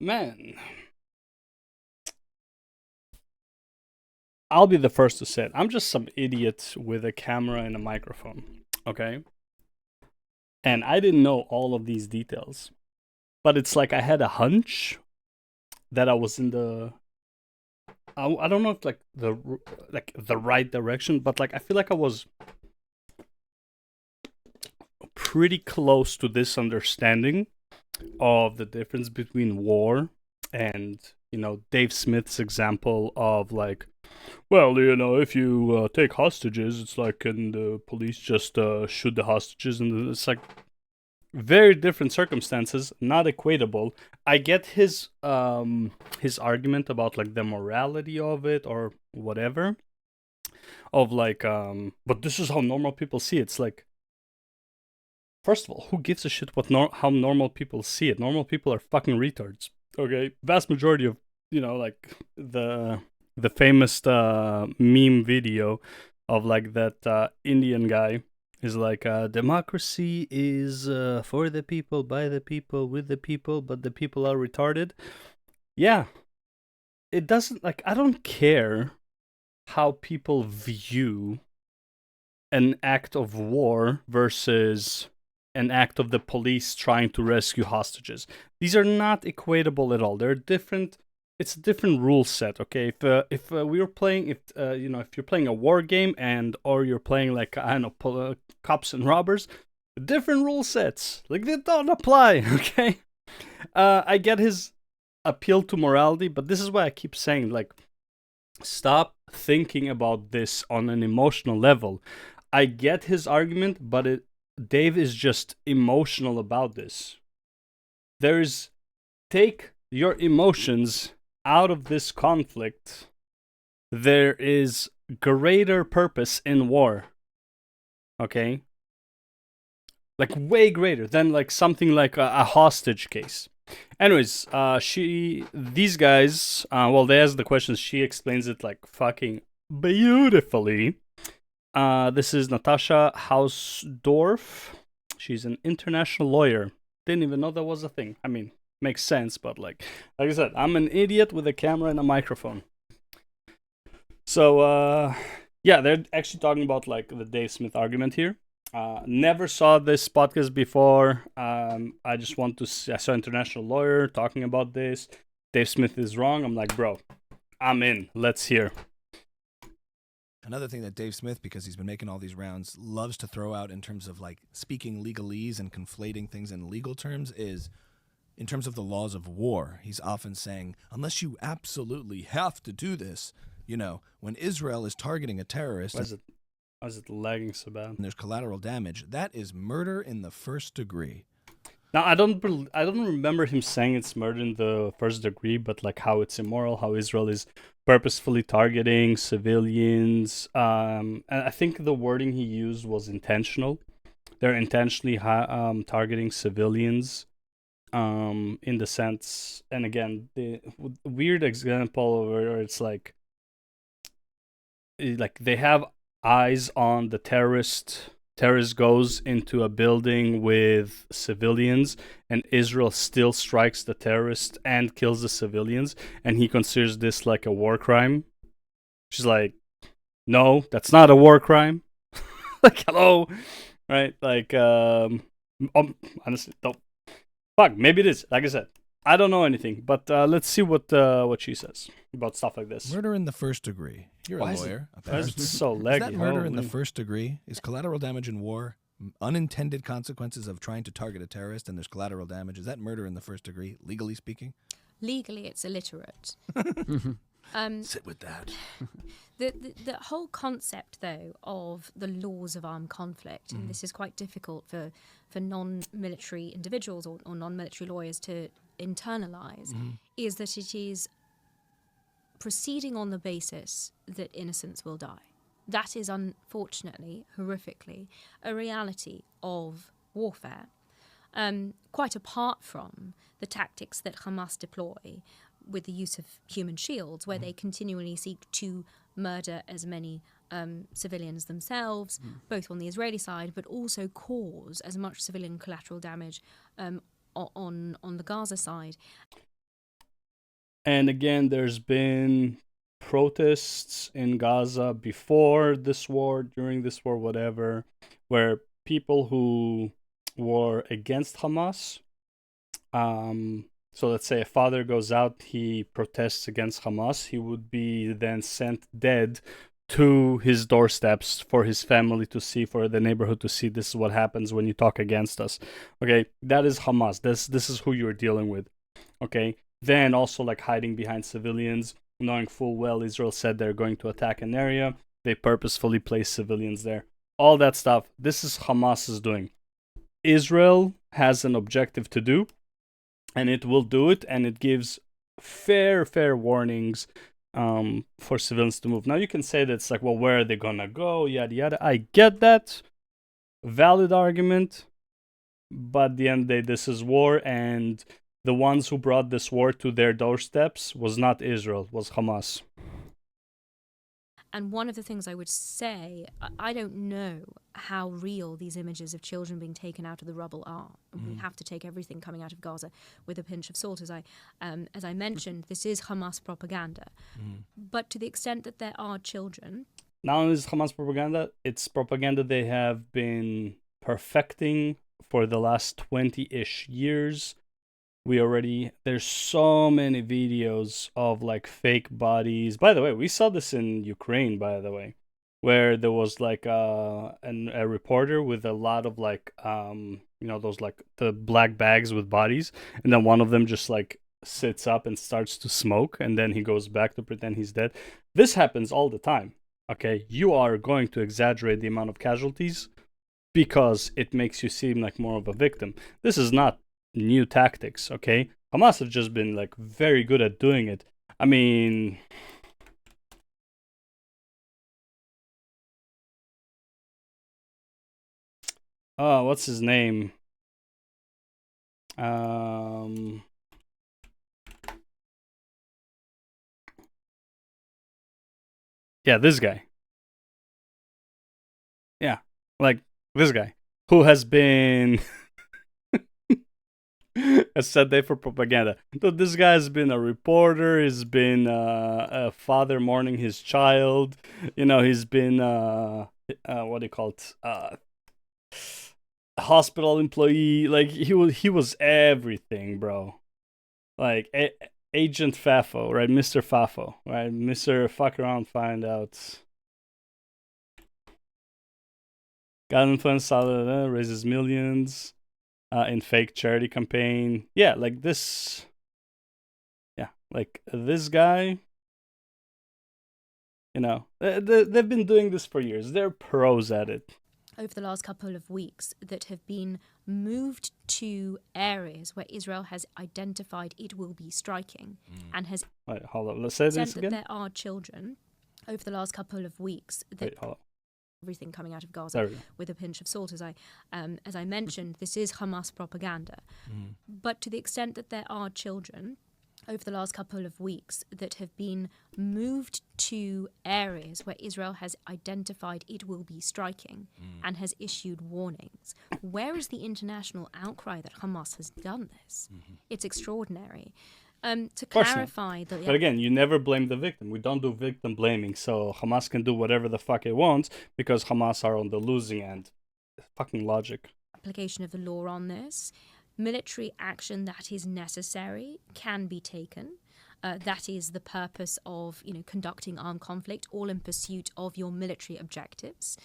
Man, I'll be the first to say it. I'm just some idiot with a camera and a microphone. Okay? And I didn't know all of these details. But it's like I had a hunch that I was in the I don't know if the right direction, but like I feel like I was pretty close to this understanding of the difference between war and Dave Smith's example of like, well, if you take hostages, it's like, and the police just shoot the hostages, and it's like very different circumstances, not equatable. I get his argument about like the morality of it or whatever, of like, but this is how normal people see it. It's like, first of all, who gives a shit how normal people see it? Normal people are fucking retards. Okay, vast majority of like the famous meme video of like that Indian guy is like, democracy is for the people, by the people, with the people, but the people are retarded. Yeah, it doesn't, like, I don't care how people view an act of war versus an act of the police trying to rescue hostages. These are not equatable at all. They're different. It's a different rule set. Okay, if we were playing, if you're playing a war game or you're playing like, I don't know, cops and robbers, different rule sets. Like, they don't apply. Okay, I get his appeal to morality, but this is why I keep saying, like, stop thinking about this on an emotional level. I get his argument, but Dave is just emotional about this. Take your emotions out of this conflict. There is greater purpose in war. Okay? Like, way greater than like something like a hostage case. Anyways, these guys, they ask the questions. She explains it like fucking beautifully. This is Natasha Hausdorff. She's an international lawyer. Didn't even know that was a thing. I mean, makes sense, but like I said, I'm an idiot with a camera and a microphone. So, yeah, they're actually talking about like the Dave Smith argument here. Never saw this podcast before. I saw international lawyer talking about this. Dave Smith is wrong. I'm like, bro, I'm in. Let's hear. Another thing that Dave Smith, because he's been making all these rounds, loves to throw out in terms of like speaking legalese and conflating things in legal terms is, in terms of the laws of war, he's often saying, unless you absolutely have to do this, when Israel is targeting a terrorist, Why is it lagging so bad? And there's collateral damage, that is murder in the first degree. Now, I don't remember him saying it's murder in the first degree, but like how it's immoral, how Israel is purposefully targeting civilians. And I think the wording he used was intentional. They're intentionally targeting civilians. In the sense, and again, the weird example where it's like they have eyes on the terrorist goes into a building with civilians, and Israel still strikes the terrorist and kills the civilians, and he considers this like a war crime. She's like, no, that's not a war crime. Like, hello, right? Like, honestly, don't. Fuck, maybe it is. Like I said, I don't know anything, but let's see what she says about stuff like this. Murder in the first degree. You're a lawyer. Why is it so laggy? Is that murder in the first degree? Is collateral damage in war unintended consequences of trying to target a terrorist and there's collateral damage? Is that murder in the first degree, legally speaking? Legally, it's illiterate. Sit with that. The whole concept, though, of the laws of armed conflict, and this is quite difficult for non-military individuals or non-military lawyers to internalize, is that it is proceeding on the basis that innocents will die. That is, unfortunately, horrifically, a reality of warfare, quite apart from the tactics that Hamas deploy with the use of human shields, where they continually seek to murder as many civilians themselves, both on the Israeli side, but also cause as much civilian collateral damage on the Gaza side. And again, there's been protests in Gaza before this war, during this war, whatever, where people who were against Hamas, so let's say a father goes out, he protests against Hamas, he would be then sent dead to his doorsteps for his family to see, for the neighborhood to see. This is what happens when you talk against us. Okay, that is Hamas. This is who you're dealing with. Okay, then also like hiding behind civilians, knowing full well Israel said they're going to attack an area, they purposefully place civilians there. All that stuff. This is Hamas is doing. Israel has an objective to do, and it will do it, and it gives fair warnings for civilians to move. Now you can say that it's like, well, where are they gonna go? Yada yada. I get that. Valid argument. But at the end of the day, this is war, and the ones who brought this war to their doorsteps was not Israel, was Hamas. And one of the things I would say, I don't know how real these images of children being taken out of the rubble are. We have to take everything coming out of Gaza with a pinch of salt. As I mentioned, this is Hamas propaganda. But to the extent that there are children... Not only is Hamas propaganda, it's propaganda they have been perfecting for the last 20-ish years. There's so many videos of like fake bodies. By the way, we saw this in Ukraine, by the way, where there was like a reporter with a lot of like those like the black bags with bodies, and then one of them just like sits up and starts to smoke, and then he goes back to pretend he's dead. This happens all the time. Okay, you are going to exaggerate the amount of casualties because it makes you seem like more of a victim. This is not new tactics, okay? Hamas have just been like very good at doing it. I mean, what's his name? Yeah, this guy. Yeah, like this guy who has been has said they for propaganda. So this guy has been a reporter. He's been a father mourning his child. He's been what do you call it? A hospital employee. Like he was everything, bro. Like Agent Fafo, right? Mr. Fafo, right? Mr. Fuck around, find out. Got influence, raises millions. In fake charity campaign. Yeah, like this. Yeah, like this guy. They've been doing this for years. They're pros at it. Over the last couple of weeks, that have been moved to areas where Israel has identified it will be striking, and has. Wait, hold on. Let's say this again. That there are children over the last couple of weeks that. Wait, hold on. Everything coming out of Gaza with a pinch of salt. As I mentioned, this is Hamas propaganda. But to the extent that there are children over the last couple of weeks that have been moved to areas where Israel has identified it will be striking and has issued warnings, where is the international outcry that Hamas has done this? It's extraordinary. To clarify that, but again, you never blame the victim. We don't do victim blaming, so Hamas can do whatever the fuck it wants because Hamas are on the losing end. Fucking logic. Application of the law on this. Military action that is necessary can be taken. That is the purpose of conducting armed conflict, all in pursuit of your military objectives.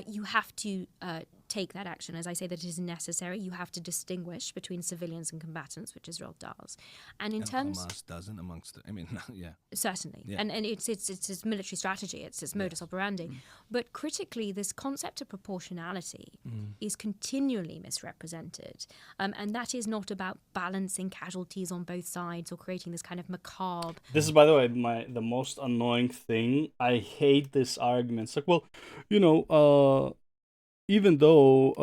You have to take that action. As I say, that it is necessary. You have to distinguish between civilians and combatants, which Israel does. And Hamas doesn't amongst yeah. Certainly. Yeah. And it's its military strategy, it's its modus operandi. But critically, this concept of proportionality is continually misrepresented. And that is not about balancing casualties on both sides or creating this kind of macabre. This is, by the way, the most annoying thing. I hate this argument. It's like, well, even though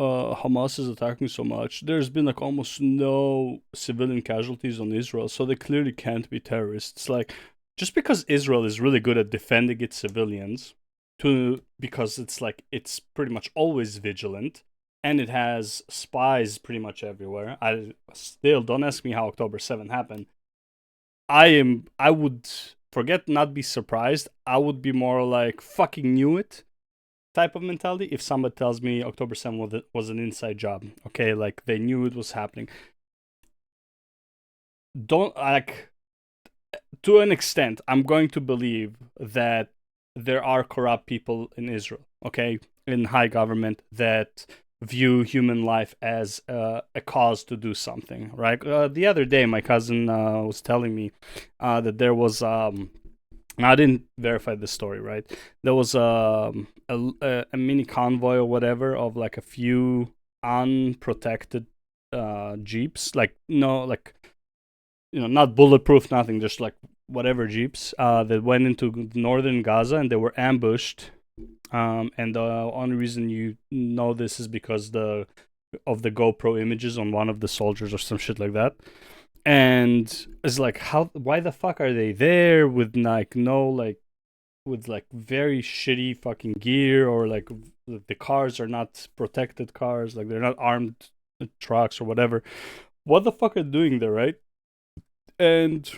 Hamas is attacking so much, there's been like almost no civilian casualties on Israel, so they clearly can't be terrorists. Like, just because Israel is really good at defending its civilians, because it's pretty much always vigilant, and it has spies pretty much everywhere. I still don't ask me how October 7th happened. I would forget not be surprised. I would be more like fucking knew it type of mentality if somebody tells me October 7th was an inside job. Okay, like they knew it was happening. Don't like to an extent, I'm going to believe that there are corrupt people in Israel, okay, in high government that view human life as a cause to do something, right? The other day, my cousin was telling me that there was. I didn't verify the story, right? There was a mini convoy or whatever of like a few unprotected jeeps, like no, like not bulletproof, nothing, just like whatever jeeps that went into northern Gaza and they were ambushed. And the only reason you know this is because of the GoPro images on one of the soldiers or some shit like that. And it's like, why the fuck are they there with like no like with like very shitty fucking gear, or like the cars are not protected cars, like they're not armed trucks or whatever. What the fuck are they doing there, right? And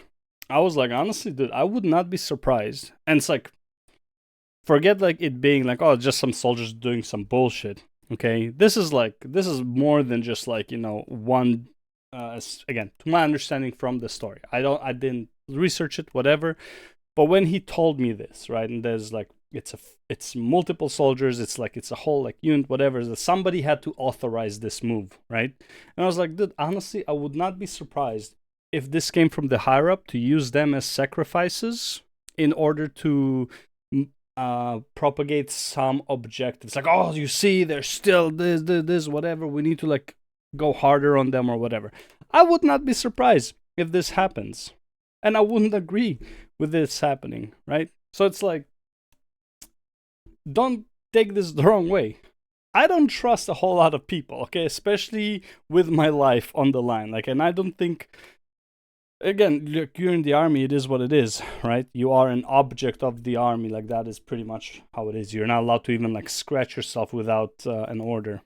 I was like, honestly, dude, I would not be surprised. And it's like, forget like it being like, oh, just some soldiers doing some bullshit. Okay, this is more than just like one. Again, to my understanding from the story, I didn't research it, whatever. But when he told me this, right, and there's like it's multiple soldiers, it's a whole like unit, whatever. That somebody had to authorize this move, right? And I was like, dude, honestly, I would not be surprised if this came from the higher up to use them as sacrifices in order to propagate some objectives. Like, oh, you see, they're still this, whatever. We need to like go harder on them or whatever. I would not be surprised if this happens, and I wouldn't agree with this happening, right? So it's like, don't take this the wrong way. I don't trust a whole lot of people, okay, especially with my life on the line. Like, and I don't think, again, look, you're in the army, it is what it is, right? You are an object of the army, like that is pretty much how it is. You're not allowed to even like scratch yourself without an order.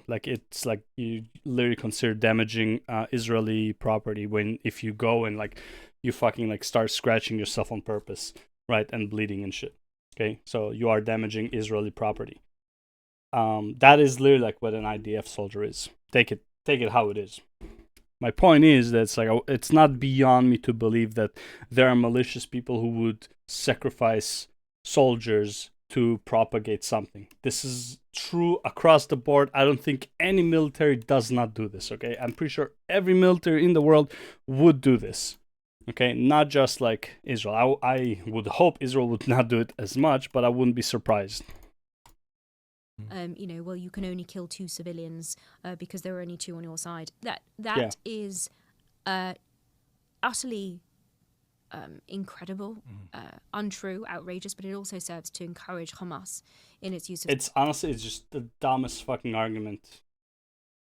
Like it's like you literally consider damaging Israeli property if you go and like you fucking like start scratching yourself on purpose, right, and bleeding and shit. Okay, so you are damaging Israeli property. That is literally like what an IDF soldier is. Take it how it is. My point is that it's not beyond me to believe that there are malicious people who would sacrifice soldiers to propagate something. This is true across the board. I don't think any military does not do this, okay? I'm pretty sure every military in the world would do this, okay? Not just like Israel. I would hope Israel would not do it as much, but I wouldn't be surprised. Well, you can only kill 2 civilians because there are only 2 on your side. That is utterly incredible, untrue, outrageous, but it also serves to encourage Hamas in its use of... It's honestly, it's just the dumbest fucking argument.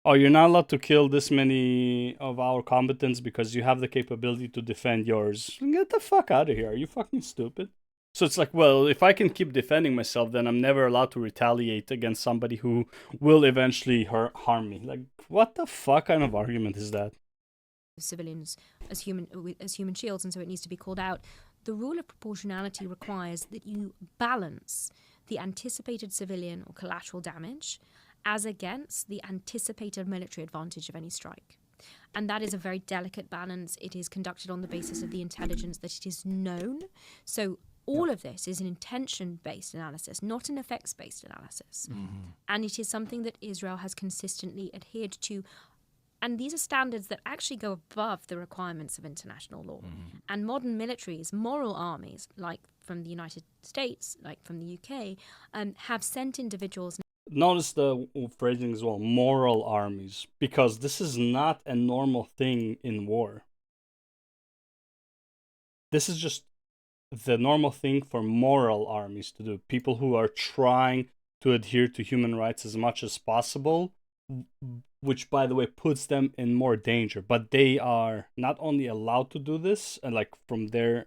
Oh, you're not allowed to kill this many of our combatants because you have the capability to defend yours. Get the fuck out of here. Are you fucking stupid? So it's like, well, if I can keep defending myself, then I'm never allowed to retaliate against somebody who will eventually harm me. Like, what the fuck kind of argument is that? Civilians as human shields, and so it needs to be called out. The rule of proportionality requires that you balance the anticipated civilian or collateral damage as against the anticipated military advantage of any strike. And that is a very delicate balance. It is conducted on the basis of the intelligence that it is known. So all of this is an intention-based analysis, not an effects-based analysis. Mm-hmm. And it is something that Israel has consistently adhered to. And these are standards that actually go above the requirements of international law. Mm-hmm. And modern militaries, moral armies, like from the United States, like from the UK, have sent individuals... Notice the phrasing as well, moral armies, because this is not a normal thing in war. This is just the normal thing for moral armies to do. People who are trying to adhere to human rights as much as possible, which, by the way, puts them in more danger. But they are not only allowed to do this, and like from their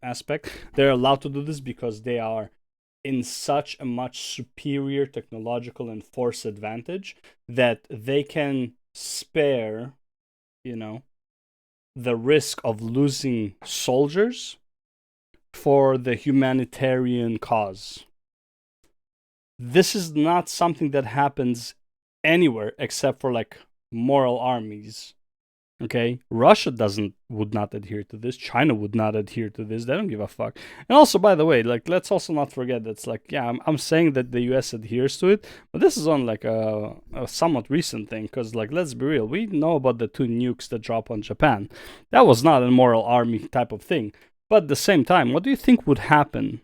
aspect, they're allowed to do this because they are in such a much superior technological and force advantage that they can spare, the risk of losing soldiers for the humanitarian cause. This is not something that happens anywhere except for like moral armies. Okay, Russia would not adhere to this. China would not adhere to this. They don't give a fuck. And also, by the way, like, let's also not forget that's like, yeah, I'm saying that the U.S. adheres to it, but this is on like a somewhat recent thing. Because, like, let's be real, we know about the 2 nukes that drop on Japan. That was not a moral army type of thing. But at the same time, what do you think would happen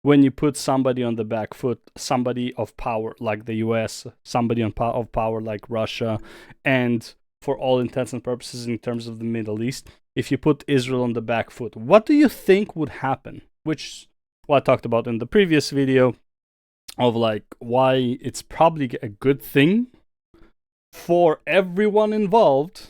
when you put somebody on the back foot, somebody of power like the U.S., somebody of power like Russia, and for all intents and purposes in terms of the Middle East, if you put Israel on the back foot, what do you think would happen? Which I talked about in the previous video of like why it's probably a good thing for everyone involved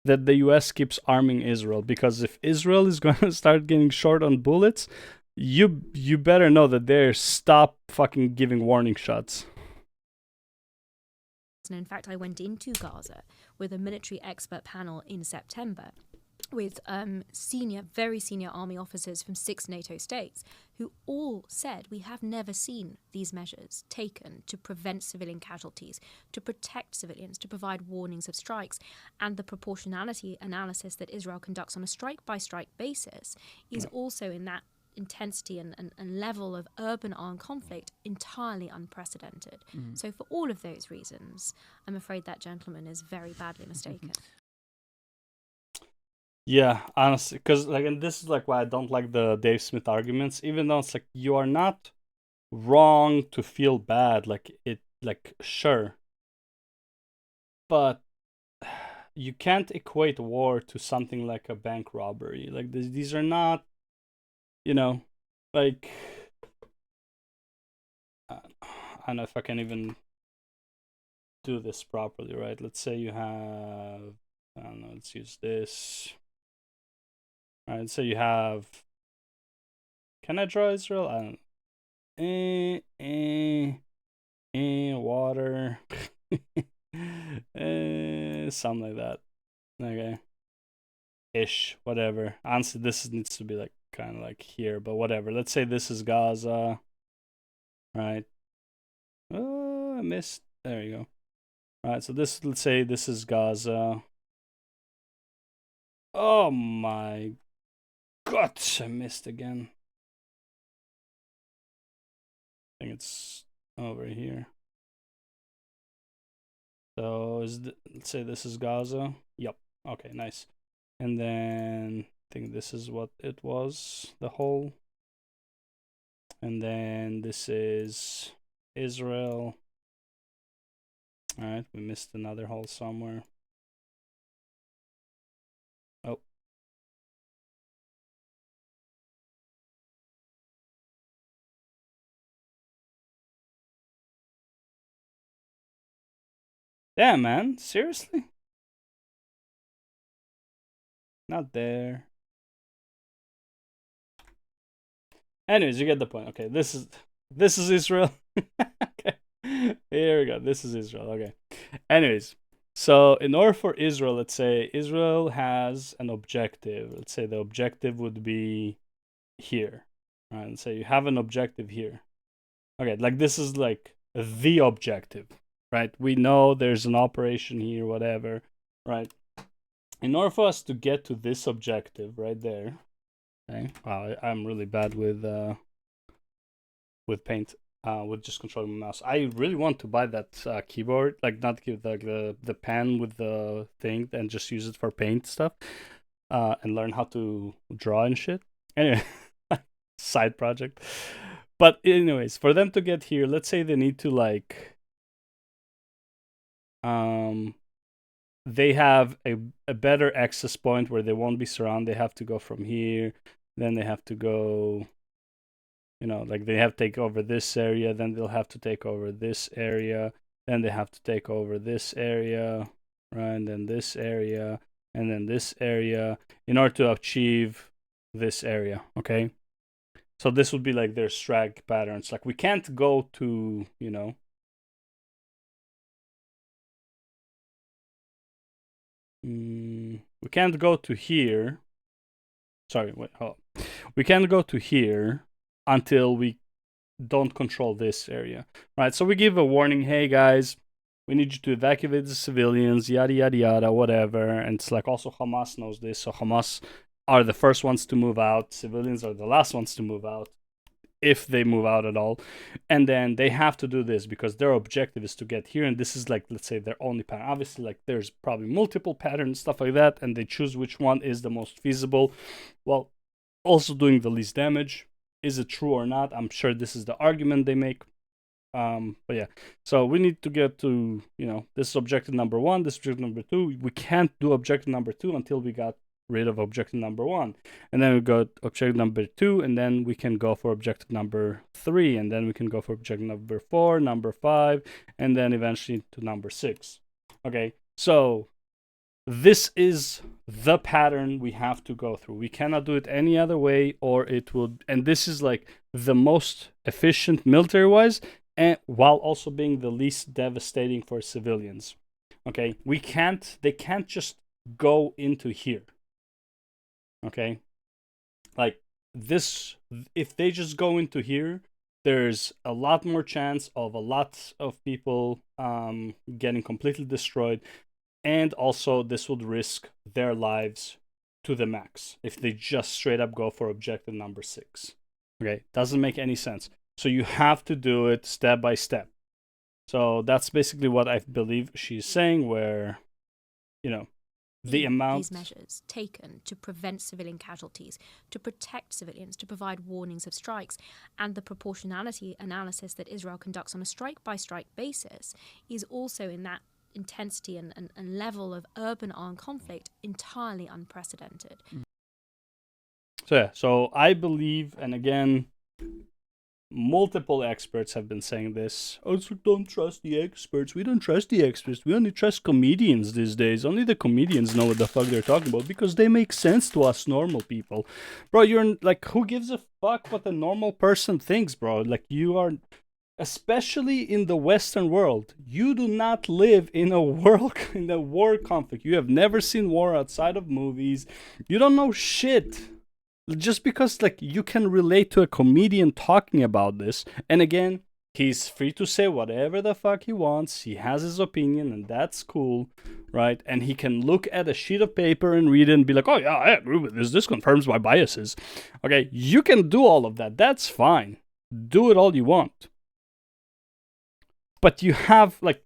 that the US keeps arming Israel. Because if Israel is going to start getting short on bullets, you better know that they're stop fucking giving warning shots. And in fact, I went into Gaza with a military expert panel in September with very senior army officers from 6 NATO states who all said we have never seen these measures taken to prevent civilian casualties, to protect civilians, to provide warnings of strikes. And the proportionality analysis that Israel conducts on a strike-by-strike basis is also in that intensity and level of urban armed conflict entirely unprecedented. So for all of those reasons, I'm afraid that gentleman is very badly mistaken. Yeah, honestly, because like, and this is like why I don't like the Dave Smith arguments, even though it's like you are not wrong to feel bad, like it, like sure, but you can't equate war to something like a bank robbery. Like these are not, like I don't know if I can even do this properly, right? Let's say you have, I don't know, let's use this. All right, so you have, can I draw Israel? I don't water. Something like that. Okay. Ish, whatever. Honestly, this needs to be like kind of like here, but whatever. Let's say this is Gaza. Right. Oh, I missed. There you go. All right, so let's say this is Gaza. Oh my God, I missed again. I think it's over here. So let's say this is Gaza. Yep. Okay, nice. And then I think this is what it was, the hole. And then this is Israel. All right, we missed another hole somewhere. Oh. Damn, man. Seriously? Not there. Anyways, you get the point. Okay, this is Israel. Okay. Here we go. This is Israel. Okay. Anyways, so in order for Israel, let's say Israel has an objective. Let's say the objective would be here. Right? Let's say you have an objective here. Okay, like this is like the objective, right? We know there's an operation here, whatever, right? In order for us to get to this objective right there, okay? Wow, I'm really bad with paint, with just controlling my mouse. I really want to buy that keyboard, like not give the pen with the thing, and just use it for paint stuff, and learn how to draw and shit. Anyway, side project. But anyways, for them to get here, let's say they need to like, they have a better access point where they won't be surrounded. They have to go from here, then they have to go, like they have to take over this area, then they'll have to take over this area, then they have to take over this area, right? And then this area, and then this area, in order to achieve this area, okay? So this would be like their strike patterns. Like we can't go to, We can't go to here. Sorry, wait, hold on. We can't go to here until we don't control this area, right? So we give a warning, hey guys, we need you to evacuate the civilians, yada, yada, yada, whatever. And it's like also Hamas knows this. So Hamas are the first ones to move out. Civilians are the last ones to move out, if they move out at all. And then they have to do this because their objective is to get here. And this is like, let's say, their only pattern. Obviously, like there's probably multiple patterns, stuff like that. And they choose which one is the most feasible, while also doing the least damage. Is it true or not? I'm sure this is the argument they make. But yeah, so we need to get to, this is objective number 1, this is objective number 2. We can't do objective number 2 until we got rid of objective number 1. And then we got objective number 2, and then we can go for objective number 3, and then we can go for objective number 4, number 5, and then eventually to number 6. Okay, so this is the pattern we have to go through. We cannot do it any other way, or it would, and this is like the most efficient military-wise, and while also being the least devastating for civilians. Okay, they can't just go into here. Okay, like this, if they just go into here, there's a lot more chance of a lot of people getting completely destroyed. And also, this would risk their lives to the max if they just straight up go for objective number 6. Okay, doesn't make any sense. So you have to do it step by step. So that's basically what I believe she's saying, where, the amount... These measures taken to prevent civilian casualties, to protect civilians, to provide warnings of strikes, and the proportionality analysis that Israel conducts on a strike-by-strike basis is also in that intensity and level of urban armed conflict entirely unprecedented. So I believe, and again, multiple experts have been saying this. Oh, so don't trust the experts. We don't trust the experts. We only trust comedians these days. Only the comedians know what the fuck they're talking about because they make sense to us normal people. Bro, you're like, who gives a fuck what a normal person thinks, bro? Like, you are... Especially in the Western world, you do not live in a war conflict. You have never seen war outside of movies. You don't know shit. Just because like you can relate to a comedian talking about this, and again, he's free to say whatever the fuck he wants. He has his opinion, and that's cool, right? And he can look at a sheet of paper and read it and be like, "Oh yeah, I agree with this. This confirms my biases." Okay, you can do all of that. That's fine. Do it all you want. But you have, like,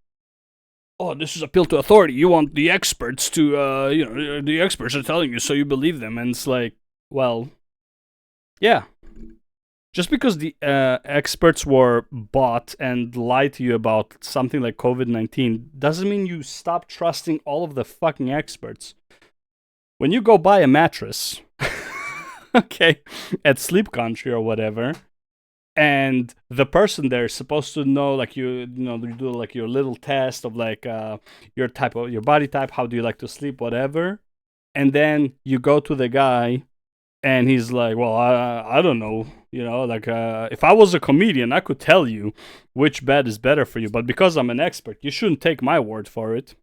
oh, this is appeal to authority. You want the experts to, the experts are telling you, so you believe them. And it's like, well, yeah. Just because the experts were bought and lied to you about something like COVID-19 doesn't mean you stop trusting all of the fucking experts. When you go buy a mattress, okay, at Sleep Country or whatever, and the person there is supposed to know, like, you do like your little test of like your body type, how do you like to sleep, whatever. And then you go to the guy and he's like, well, I don't know, like if I was a comedian, I could tell you which bed is better for you. But because I'm an expert, you shouldn't take my word for it.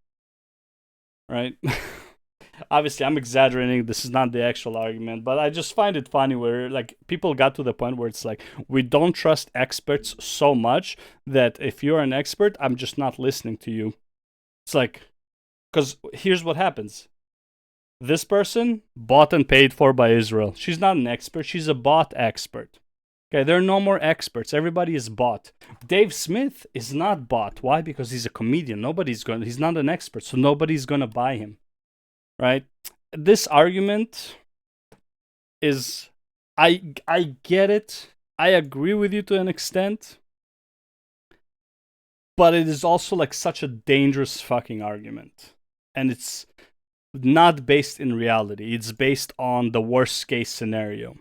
Right? Obviously, I'm exaggerating. This is not the actual argument, but I just find it funny where like people got to the point where it's like, we don't trust experts so much that if you're an expert, I'm just not listening to you. It's like, because here's what happens. This person, bought and paid for by Israel. She's not an expert. She's a bought expert. Okay, there are no more experts. Everybody is bought. Dave Smith is not bought. Why? Because he's a comedian. He's not an expert, so nobody's going to buy him. Right? This argument is, I get it. I agree with you to an extent. But it is also like such a dangerous fucking argument. And it's not based in reality. It's based on the worst case scenario.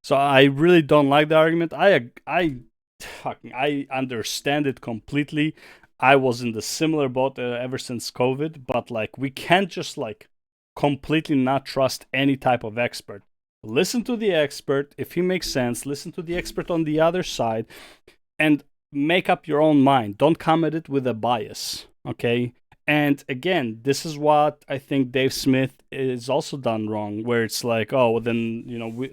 So I really don't like the argument. I understand it completely. I was in the similar boat ever since COVID. But like, we can't just like completely not trust any type of expert. Listen to the expert if he makes sense. Listen to the expert on the other side, and make up your own mind. Don't come at it with a bias, okay? And again, this is what I think Dave Smith is also done wrong, where it's like, oh, well, then, you know,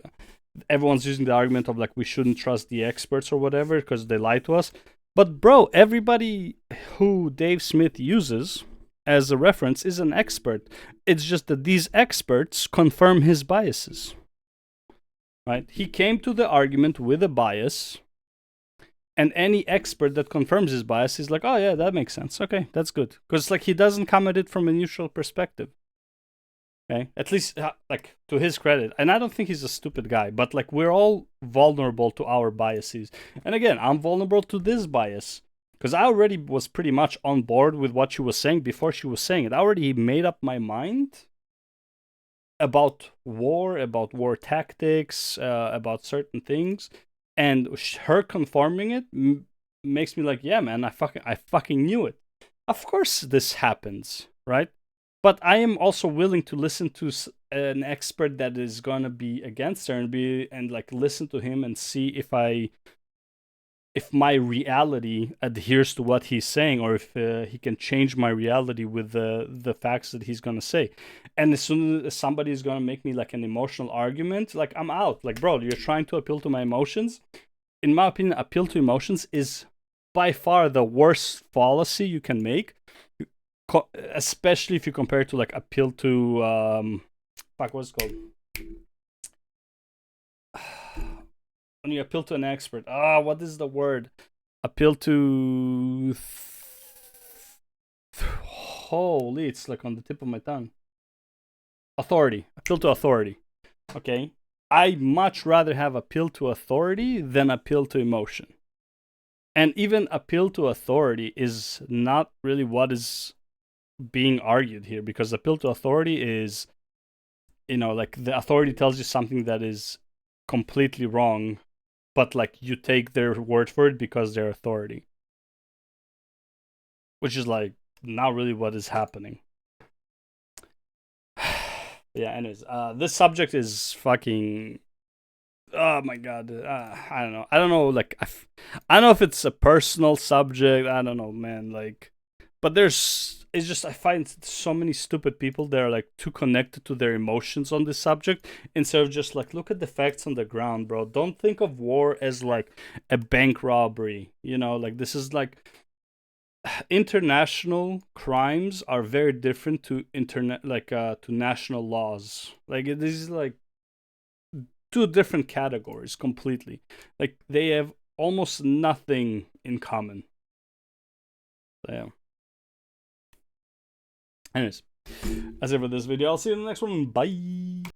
everyone's using the argument of like we shouldn't trust the experts or whatever because they lie to us. But bro, everybody who Dave Smith uses as a reference is an expert. It's just that these experts confirm his biases. Right? He came to the argument with a bias, and any expert that confirms his bias is like, oh yeah, that makes sense. Okay, that's good. Because like he doesn't come at it from a neutral perspective. Okay, at least like to his credit, and I don't think he's a stupid guy, but like we're all vulnerable to our biases. And again, I'm vulnerable to this bias because I already was pretty much on board with what she was saying before she was saying it. I already made up my mind about war tactics, about certain things, and her confirming it makes me like, yeah, man, I fucking knew it. Of course, this happens, right? But I am also willing to listen to an expert that is gonna be against her and like listen to him and see if my reality adheres to what he's saying, or if he can change my reality with the facts that he's gonna say. And as soon as somebody is gonna make me like an emotional argument, like I'm out. Like, bro, you're trying to appeal to my emotions. In my opinion, appeal to emotions is by far the worst fallacy you can make, especially if you compare it to like appeal to what's it called? When you appeal to an expert. What is the word? Appeal to holy, it's like on the tip of my tongue. Authority. Appeal to authority. Okay. I much rather have appeal to authority than appeal to emotion. And even appeal to authority is not really what is being argued here, because appeal to authority is, you know, like the authority tells you something that is completely wrong, but like you take their word for it because they're authority, which is like not really what is happening. Yeah, anyways, this subject is fucking, oh my god, I don't know, like I don't know if it's a personal subject, I don't know, man, like, but it's just I find so many stupid people that are like too connected to their emotions on this subject instead of just like look at the facts on the ground, bro. Don't think of war as like a bank robbery, you know, like this is like international crimes are very different to to national laws. Like this is like two different categories completely. Like they have almost nothing in common. So, yeah. Anyways, that's it for this video. I'll see you in the next one. Bye.